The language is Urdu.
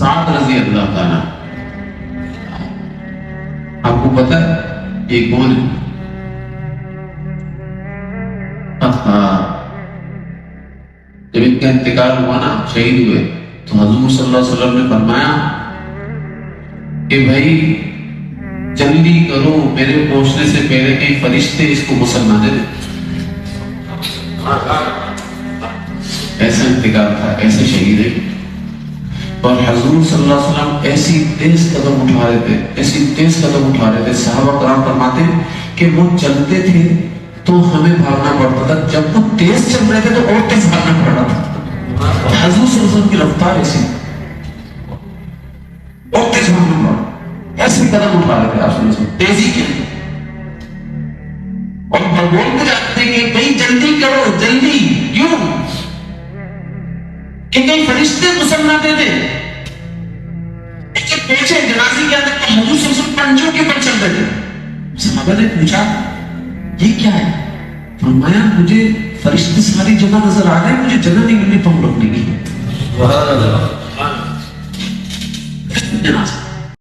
سعد رضی اللہ تعالیٰ. آپ کو پتا ہے یہ کون ہے؟ جب ان کا انتقال ہوا نا، شہید ہوئے، تو حضور صلی اللہ علیہ وسلم نے فرمایا کہ بھائی جلدی کرو، میرے پہنچنے سے پہلے کئی فرشتے اس کو غسل نہ دے دیں. ایسا انتقال تھا، ایسے شہید ہے. اور حضور صلی اللہ علیہ وسلم ایسی تیز قدم اٹھا رہے تھے، ایسی تیز قدم اٹھا رہے تھے. صحابہ کرام فرماتے کہ وہ چلتے تھے تو ہمیں بھاگنا پڑتا تھا، جب وہ تیز چل رہے تھے تو اور تیز بھاگنا پڑ رہا تھا. حضور صلی اللہ علیہ وسلم کی رفتار ایسی، اور تیز بھاگنا پڑ رہا، ایسے قدم اٹھا رہے تھے آپ صلی اللہ علیہ وسلم تیزی کے. اور بولتے جاتے کہ بھائی جلدی کرو، جلدی. کیوں؟ کہ کئی فرشتے غسل نہ دے دے. پیچھے جنازے کے اندر حضور صلی اللہ علیہ وسلم پنجوں کے پر چل رہے تھے. صحابہ نے پوچھا یہ کیا ہے؟ فرمایا مجھے فرشتے ساری جگہ نظر آ رہے ہیں، مجھے جگہ نہیں ملنی پاؤں رکھنے کی.